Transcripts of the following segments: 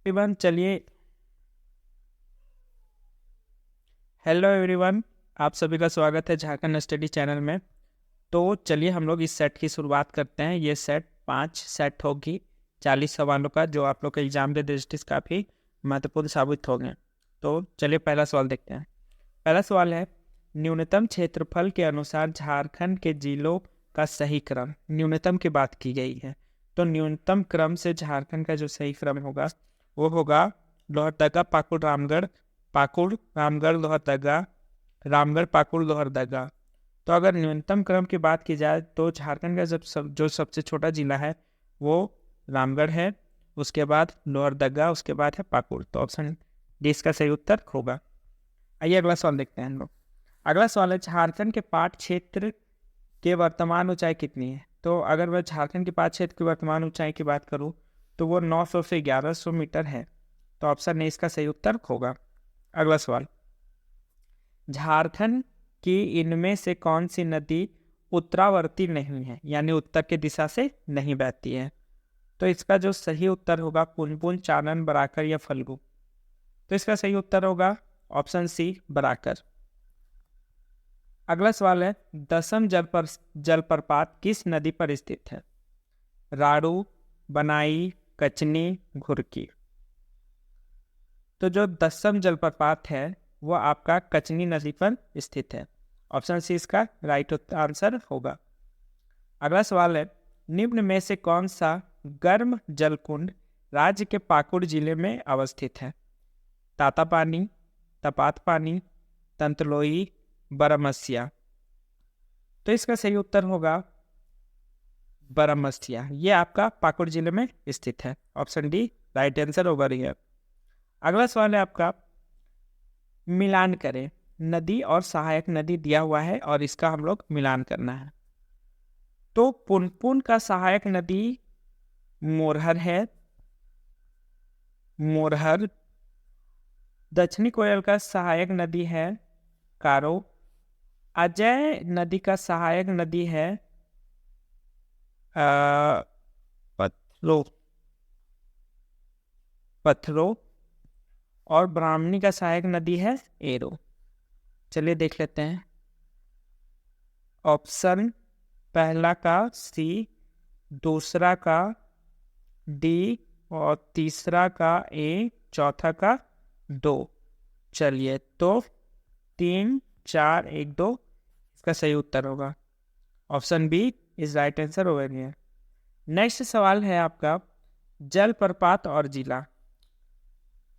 Everyone चलिए hello everyone, आप सभी का स्वागत है झारखंड स्टडी चैनल में। तो चलिए हम लोग इस सेट की शुरुआत करते हैं। ये सेट 5 सेट होगी 40 सवालों का, जो आप लोग के एग्जाम के दृष्टि से काफ़ी महत्वपूर्ण साबित होंगे। तो चलिए पहला सवाल देखते हैं। पहला सवाल है, न्यूनतम क्षेत्रफल के अनुसार झारखंड के जिलों का सही क्रम। न्यूनतम की बात की गई है, तो न्यूनतम क्रम से झारखंड का जो सही क्रम होगा वो होगा लोहरदगा, पाकुड़ रामगढ़ लोहरदगा, रामगढ़ पाकुड़ लोहरदगा। तो अगर न्यूनतम क्रम की बात की जाए तो झारखंड का जो सबसे छोटा जिला है वो रामगढ़ है, उसके बाद लोहरदगा, उसके बाद है पाकुड़। तो ऑप्शन डी इसका सही उत्तर होगा। आइए अगला सवाल देखते हैं हम लोग। अगला सवाल है, झारखंड के पाट क्षेत्र की वर्तमान ऊंचाई कितनी है। तो अगर मैं झारखंड के पाट क्षेत्र की वर्तमान ऊंचाई की बात करूं तो वो 900 से 1100 मीटर है। तो ऑप्शन ए इसका सही उत्तर होगा। अगला सवाल, झारखंड की इनमें से कौन सी नदी उत्तरावर्ती नहीं है, यानी उत्तर की दिशा से नहीं बहती है। तो इसका जो सही उत्तर होगा पुनपुन, चानन, बराकर या फल्गु। तो इसका सही उत्तर होगा ऑप्शन सी, बराकर। अगला सवाल है, दसम जलप्रपात किस नदी पर स्थित है। राड़ू, बनाई, कचनी, घुरकी। तो जो दसम जलप्रपात है वो आपका कचनी नदी पर स्थित है। ऑप्शन सी इसका राइट आंसर होगा। अगला सवाल है, निम्न में से कौन सा गर्म जलकुंड राज्य के पाकुड़ जिले में अवस्थित है। तातापानी, तपातपानी, तंतलोई, बरमसिया। तो इसका सही उत्तर होगा बरमसिया। ये आपका पाकुड़ जिले में स्थित है। ऑप्शन डी राइट आंसर होगा। अगला सवाल है आपका, मिलान करें। नदी और सहायक नदी दिया हुआ है और इसका हम लोग मिलान करना है। तो पुनपुन का सहायक नदी मोरहर है, मोरहर। दक्षिणी कोयल का सहायक नदी है कारो। अजय नदी का सहायक नदी है पथरो पथरो और ब्राह्मणी का सहायक नदी है एरो। चलिए देख लेते हैं। ऑप्शन पहला का सी, दूसरा का डी और तीसरा का ए, चौथा का दो। चलिए तो 3, 4, 1, 2 इसका सही उत्तर होगा। Option B is right answer over here. Next सवाल है आपका, जलप्रपात और जिला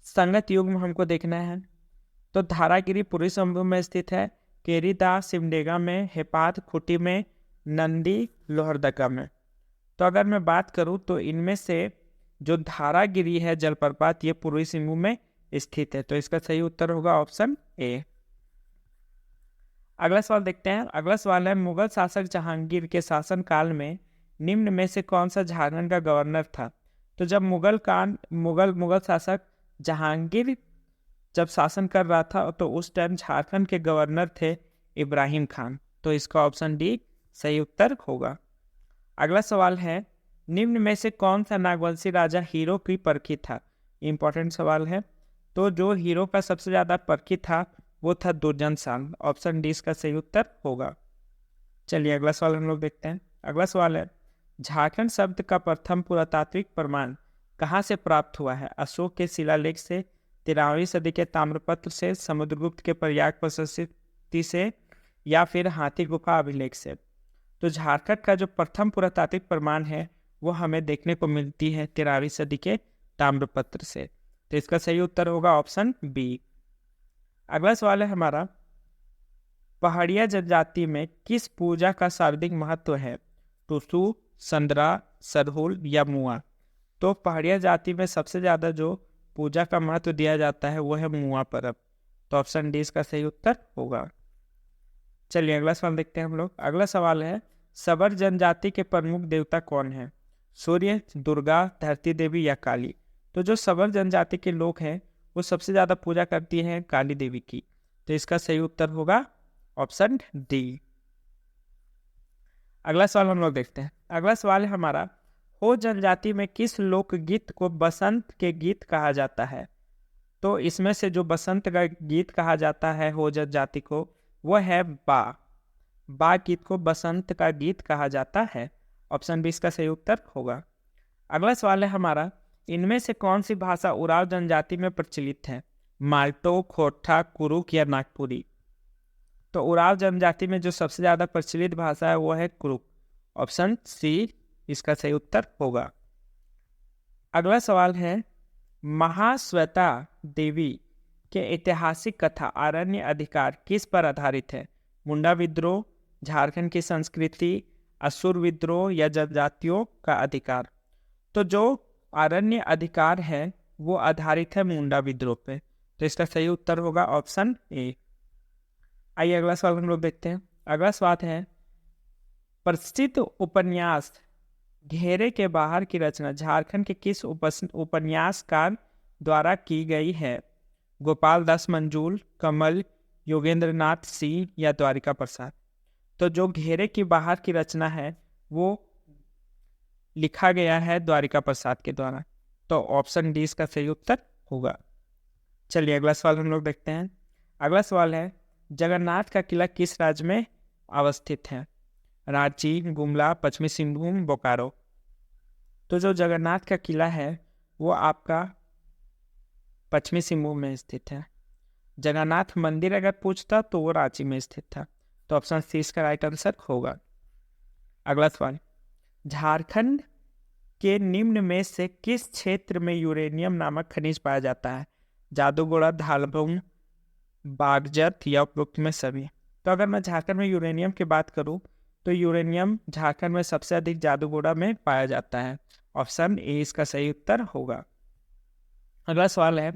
संगत युग में हमको देखना है। तो धारागिरी पूर्वी संभू में स्थित है, केरीदा सिमडेगा में, हेपात खूंटी में, नंदी लोहरदगा में। तो अगर मैं बात करूं तो इनमें से जो धारागिरी है जलप्रपात ये पूर्वी सिंहभूम में स्थित है। तो इसका सही उत्तर होगा ऑप्शन ए। अगला सवाल देखते हैं। अगला सवाल है, मुगल शासक जहांगीर के शासन काल में निम्न में से कौन सा झारखंड का गवर्नर था। तो जब मुगल शासक जहांगीर जब शासन कर रहा था तो उस टाइम झारखंड के गवर्नर थे इब्राहिम खान। तो इसका ऑप्शन डी सही उत्तर होगा। अगला सवाल है, निम्न में से कौन सा नागवंशी राजा हीरो की परखी था। इंपॉर्टेंट सवाल है। तो जो हीरो का सबसे ज्यादा परखी था वो था दुर्जनशाल। ऑप्शन डी इसका सही उत्तर होगा। चलिए अगला सवाल हम लोग देखते हैं। अगला सवाल है, झारखंड शब्द का प्रथम पुरातात्विक प्रमाण कहाँ से प्राप्त हुआ है। अशोक के शिलालेख से, 13वीं सदी के ताम्रपत्र से, समुद्रगुप्त के प्रयाग प्रशस्ति से, या फिर हाथी गुफा अभिलेख से। तो झारखंड का जो प्रथम पुरातात्विक प्रमाण है वो हमें देखने को मिलती है 13वीं सदी के ताम्रपत्र से। तो इसका सही उत्तर होगा ऑप्शन बी। अगला सवाल है हमारा, पहाड़िया जनजाति में किस पूजा का सर्वाधिक महत्व है। टुसु, संदरा, सरहुल या मुआ। तो पहाड़िया जाति में सबसे ज्यादा जो पूजा का महत्व दिया जाता है वो है मुआ पर्व। तो ऑप्शन डी इसका सही उत्तर होगा। चलिए अगला सवाल देखते हैं हम लोग। अगला सवाल है, सबर जनजाति के प्रमुख देवता कौन है। सूर्य, दुर्गा, धरती देवी या काली। तो जो सबर जनजाति के लोग हैं वो सबसे ज्यादा पूजा करती हैं काली देवी की। तो इसका सही उत्तर होगा ऑप्शन डी। अगला सवाल हम लोग देखते हैं। अगला सवाल है हमारा, हो जनजाति में किस लोकगीत को बसंत के गीत कहा जाता है? तो इसमें से जो बसंत का गीत कहा जाता है हो जनजाति को, वो है बा। बा गीत को बसंत का गीत कहा जाता है। ऑप्शन बी इसका सही उत्तर होगा। अगला सवाल है हमारा, इनमें से कौन सी भाषा उराव जनजाति में प्रचलित है? माल्टो, खोरठा, कुरुक या नागपुरी? तो उराव जनजाति में जो सबसे ज्यादा प्रचलित भाषा है वो है कुरुक। ऑप्शन सी इसका सही उत्तर होगा। अगला सवाल है, महाश्वेता देवी के ऐतिहासिक कथा आरण्य अधिकार किस पर आधारित है? मुंडा विद्रोह, झारखंड की संस्कृति, असुर विद्रोह या जनजातियों का अधिकार? तो जो आरण्य अधिकार है वो आधारित है मुंडा विद्रोह पे, तो इसका सही उत्तर होगा ऑप्शन ए। आइए अगला सवाल हम लोग देखते हैं। अगला सवाल है, प्रसिद्ध उपन्यास घेरे के बाहर की रचना झारखंड के किस उपन्यासकार द्वारा की गई है? गोपाल दास मंजूल, कमल, योगेंद्र नाथ सिंह या द्वारिका प्रसाद? तो जो घेरे की बाहर की रचना है वो लिखा गया है द्वारिका प्रसाद के द्वारा, तो ऑप्शन डी इसका सही उत्तर होगा। चलिए अगला सवाल हम लोग देखते हैं। अगला सवाल है, जगन्नाथ का किला किस राज्य में अवस्थित है? रांची, गुमला, पश्चिमी सिंहभूम, बोकारो? तो जो जगन्नाथ का किला है वो आपका पश्चिमी सिंहभूम में स्थित है। जगन्नाथ मंदिर अगर पूछता तो वो रांची में स्थित था, तो ऑप्शन सी इसका राइट आंसर होगा। अगला सवाल, झारखंड के निम्न में से किस क्षेत्र में यूरेनियम नामक खनिज पाया जाता है? जादूगोड़ा, धालभूम, बागजत या उपरोक्त में सभी? तो अगर मैं झारखंड में यूरेनियम की बात करूं तो यूरेनियम झारखंड में सबसे अधिक जादूगोड़ा में पाया जाता है। ऑप्शन ए इसका सही उत्तर होगा। अगला सवाल है,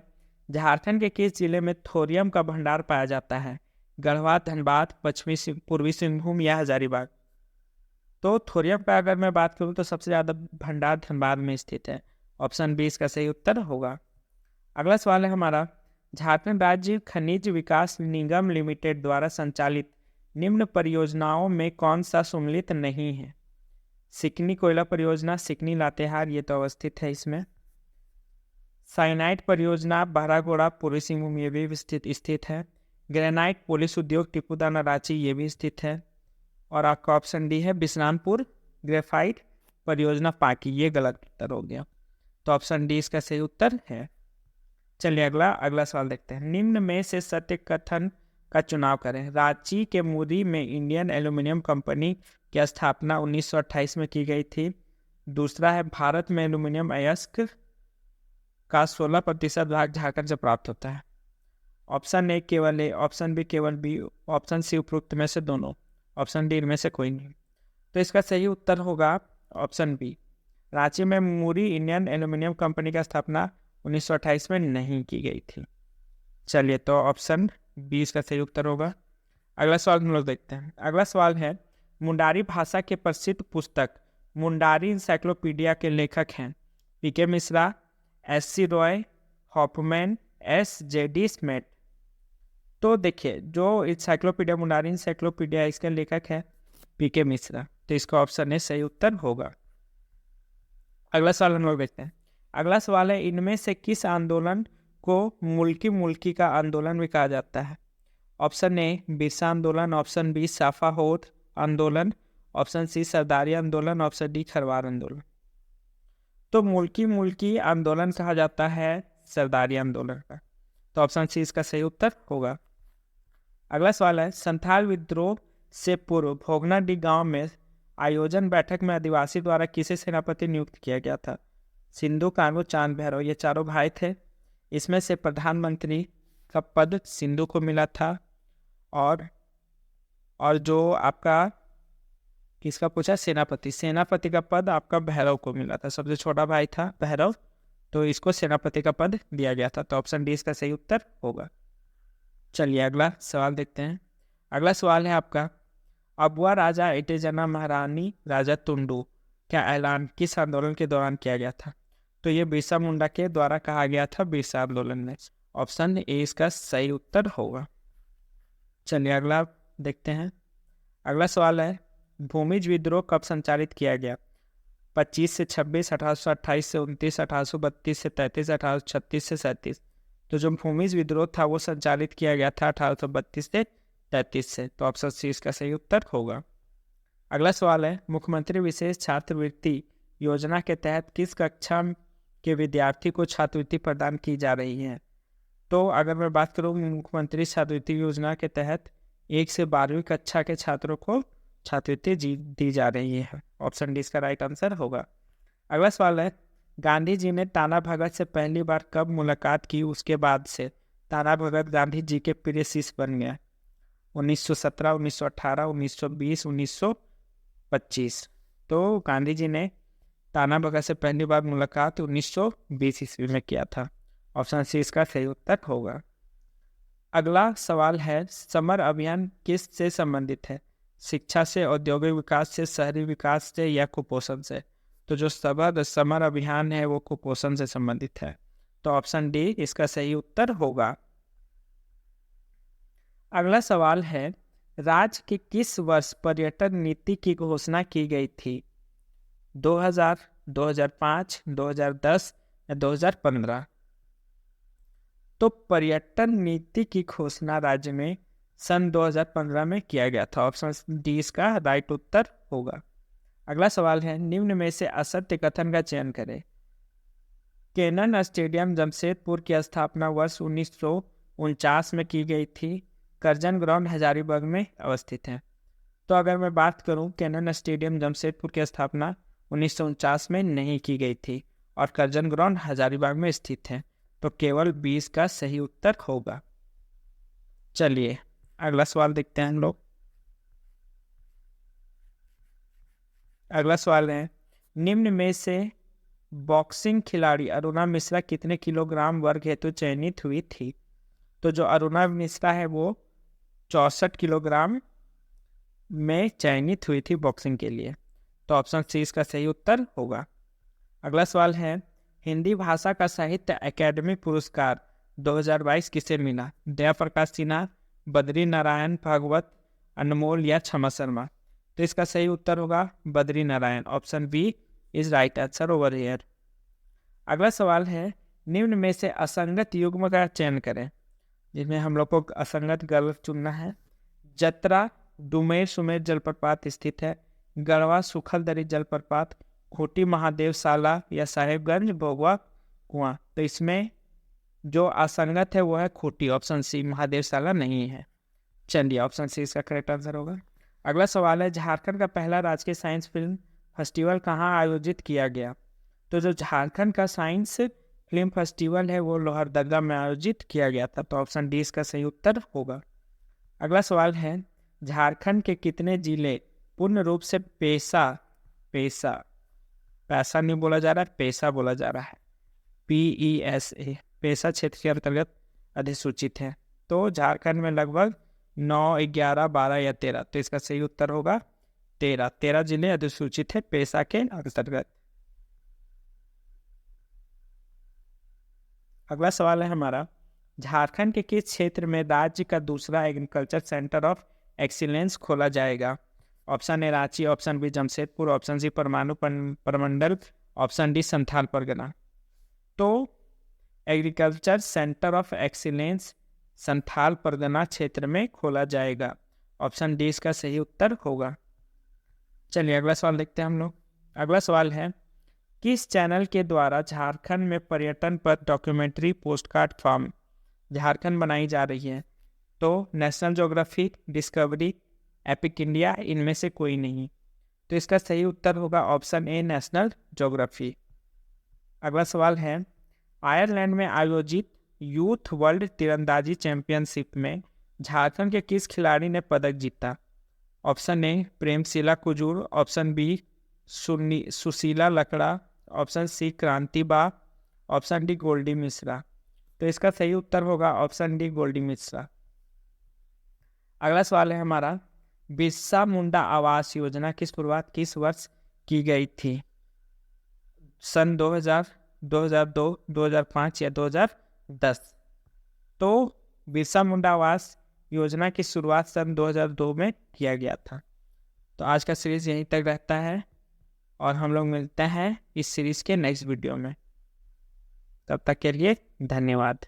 झारखंड के किस जिले में थोरियम का भंडार पाया जाता है? गढ़वा, धनबाद, पूर्वी सिंहभूम या हजारीबाग? तो थोरियम का अगर मैं बात करूं तो सबसे ज़्यादा भंडार धनबाद में स्थित है। ऑप्शन बी इसका सही उत्तर होगा। अगला सवाल है हमारा, झारखंड राज्य खनिज विकास निगम लिमिटेड द्वारा संचालित निम्न परियोजनाओं में कौन सा सम्मिलित नहीं है? सिकनी कोयला परियोजना, सिकनी लातेहार ये तो अवस्थित है इसमें। साइनाइट परियोजना बहरागोड़ा, पूर्वी सिंहभूम ये भी स्थित है। ग्रेनाइट पुलिस उद्योग टिपुदाना, रांची ये भी स्थित है। और आपका ऑप्शन डी है बिश्रामपुर ग्रेफाइट परियोजना, पाकी, ये गलत उत्तर हो गया, तो ऑप्शन डी इसका सही उत्तर है। चलिए अगला सवाल देखते हैं। निम्न में से सत्य कथन का चुनाव करें। रांची के मुरी में इंडियन एल्यूमिनियम कंपनी की स्थापना 1928 में की गई थी। दूसरा है, भारत में एल्यूमिनियम अयस्क का 16% भाग झारखंड से प्राप्त होता है। ऑप्शन ए केवल ए, ऑप्शन बी केवल बी, ऑप्शन सी उपरोक्त में से दोनों, ऑप्शन डी में से कोई नहीं। तो इसका सही उत्तर होगा ऑप्शन बी। रांची में मुरी इंडियन एल्यूमिनियम कंपनी की स्थापना 1928 में नहीं की गई थी। चलिए तो ऑप्शन बी इसका सही उत्तर होगा। अगला सवाल हम लोग देखते हैं। अगला सवाल है, मुंडारी भाषा के प्रसिद्ध पुस्तक मुंडारी इंसाइक्लोपीडिया के लेखक हैं? PK Mishra, SC. Roy, Hoffman, SJD. Smith? तो देखिए जो इंसाइक्लोपीडिया मुंडारी इंसाइक्लोपीडिया इसके लेखक है पीके मिश्रा, तो इसका ऑप्शन ए सही उत्तर होगा। अगला सवाल हम लोग देखते हैं। अगला सवाल है, इनमें से किस आंदोलन को मुल्की का आंदोलन भी कहा जाता है? ऑप्शन ए बिरसा आंदोलन, ऑप्शन बी साफाहोद आंदोलन, ऑप्शन सी सरदारी आंदोलन, ऑप्शन डी खरवार आंदोलन? तो मुल्की आंदोलन कहा जाता है सरदारी आंदोलन का, तो ऑप्शन सी इसका सही उत्तर होगा। अगला सवाल है, संथाल विद्रोह से पूर्व भोगनाडीह गांव में आयोजन बैठक में आदिवासी द्वारा किसे सेनापति नियुक्त किया गया था? सिंधु, कान्हू, चांद भैरव ये चारों भाई थे। इसमें से प्रधानमंत्री का पद सिंधु को मिला था, और जो आपका किसका पूछा, सेनापति का पद आपका भैरव को मिला था। सबसे छोटा भाई था भैरव, तो इसको सेनापति का पद दिया गया था, तो ऑप्शन डी इसका सही उत्तर होगा। चलिए अगला सवाल देखते हैं। अगला सवाल है आपका, अबुआ राजा एटेजना महारानी राजा टुंडू का ऐलान किस आंदोलन के दौरान किया गया था? तो ये बिरसा मुंडा के द्वारा कहा गया था, बिरसा आंदोलन में। ऑप्शन ए इसका सही उत्तर होगा। चलिए अगला देखते हैं। अगला सवाल है, भूमिज विद्रोह कब संचालित किया गया? 25 से 26, 1828 से 29, 1832 से 33, 1836 से 37। तो जो भूमिज विद्रोह था वो संचालित किया गया था 1832 से 33 से। तो ऑप्शन सी इसका सही उत्तर होगा। अगला सवाल है, मुख्यमंत्री विशेष छात्रवृत्ति योजना के तहत किस कक्षा के विद्यार्थी को छात्रवृत्ति प्रदान की जा रही है? तो अगर मैं बात करूँ मुख्यमंत्री छात्रवृत्ति योजना के तहत 1 से 12वीं कक्षा के छात्रों को छात्रवृत्ति दी जा रही है। ऑप्शन डी इसका राइट आंसर होगा। अगला सवाल है, गांधी जी ने ताना भगत से पहली बार कब मुलाकात की, उसके बाद से ताना भगत गांधी जी के प्रिय शिष्य बन गया? 1917, 1918, 1920, 1925। तो गांधी जी ने ताना भगत से पहली बार मुलाकात 1920 ईस्वी में किया था। ऑप्शन सी इसका सही उत्तर होगा। अगला सवाल है, समर अभियान किस से संबंधित है? शिक्षा से, औद्योगिक विकास से, शहरी विकास से या कुपोषण से? तो जो समर अभियान है वो कुपोषण से संबंधित है। तो ऑप्शन डी इसका सही उत्तर होगा। अगला सवाल है, राज्य के किस वर्ष पर्यटन नीति की घोषणा की गई थी? 2000, 2005, 2010 या 2015? तो पर्यटन नीति की घोषणा राज्य में सन 2015 में किया गया था। ऑप्शन डी इसका राइट उत्तर होगा। अगला सवाल है, निम्न में से असत्य कथन का चयन करें। केनन स्टेडियम जमशेदपुर की स्थापना वर्ष 1949 में की गई थी। करजन ग्राउंड हजारीबाग में अवस्थित है। तो अगर मैं बात करूं, केनन स्टेडियम जमशेदपुर की स्थापना 1949 में नहीं की गई थी और करजन ग्राउंड हजारीबाग में स्थित है। तो केवल 20 का सही उत्तर होगा। चलिए अगला सवाल देखते हैं हम लोग। अगला सवाल है, निम्न में से बॉक्सिंग खिलाड़ी अरुणा मिश्रा कितने किलोग्राम वर्ग हेतु चयनित हुई थी? तो जो अरुणा मिश्रा है वो 64 किलोग्राम में चयनित हुई थी बॉक्सिंग के लिए। तो ऑप्शन सी इसका सही उत्तर होगा। अगला सवाल है, हिंदी भाषा का साहित्य अकादमी पुरस्कार 2022 किसे मिला? दया प्रकाश सिन्हा, बद्री नारायण भागवत, अनमोल या क्षमा शर्मा? तो इसका सही उत्तर होगा Badri Narayan. Option B is right answer over here. अगला सवाल है, निम्न में से असंगत युग्म का चयन करें, जिसमें हम लोग को असंगत गर्भ चुनना है। जतरा डुमेर सुमेर जलप्रपात स्थित है। गढ़वा सुखलदरी जलप्रपात, खूंटी महादेव साला या साहेबगंज भोगवा कुआं? तो इसमें जो असंगत है वो है खूंटी। ऑप्शन सी महादेव साला नहीं है। चलिए ऑप्शन सी इसका करेक्ट आंसर होगा। अगला सवाल है, झारखंड का पहला राजकीय साइंस फिल्म फेस्टिवल कहाँ आयोजित किया गया? तो जो झारखंड का साइंस फिल्म फेस्टिवल है वो लोहरदगा में आयोजित किया गया था। तो ऑप्शन डी इसका सही उत्तर होगा। अगला सवाल है, झारखंड के कितने जिले पूर्ण रूप से पैसा नहीं बोला जा रहा है, पैसा बोला जा रहा है, PESA पैसा क्षेत्र के अंतर्गत अधिसूचित है? तो झारखंड में लगभग 9, 11, 12 या 13। तो इसका सही उत्तर होगा 13 जिले अधिसूचित है पैसा के अंतर्गत। अगला सवाल है हमारा, झारखंड के किस क्षेत्र में राज्य का दूसरा एग्रीकल्चर सेंटर ऑफ एक्सीलेंस खोला जाएगा? Option A Ranchi, option B Jamshedpur, option C परमाणु प्रमंडल, ऑप्शन डी संथाल परगना? तो agriculture centre of excellence Santhal Pargana क्षेत्र में खोला जाएगा। ऑप्शन डी इसका सही उत्तर होगा। चलिए अगला सवाल देखते हैं हम लोग। अगला सवाल है, किस चैनल के द्वारा झारखंड में पर्यटन पर डॉक्यूमेंट्री पोस्टकार्ड फार्म झारखंड बनाई जा रही है? तो national geography, discovery, epic India, इनमें से कोई नहीं। तो इसका सही उत्तर होगा ऑप्शन ए नेशनल ज्योग्राफी। अगला सवाल है, आयरलैंड में आयोजित यूथ वर्ल्ड तीरंदाजी चैंपियनशिप में झारखंड के किस खिलाड़ी ने पदक जीता? Option A Premshila Kujur, option B Sushila Lakra, option C Kranti Ba, option D Goldy Mishra? तो इसका सही उत्तर होगा ऑप्शन डी गोल्डी मिश्रा। अगला सवाल है हमारा, बिरसा मुंडा आवास योजना की शुरुआत किस वर्ष की गई थी? सन 2000, 2002, 2005 या 2010? तो बिरसा मुंडा आवास योजना की शुरुआत सन 2002 में किया गया था। तो आज का सीरीज यहीं तक रहता है। और हम लोग मिलते हैं इस सीरीज़ के नेक्स्ट वीडियो में। तब तक के लिए धन्यवाद।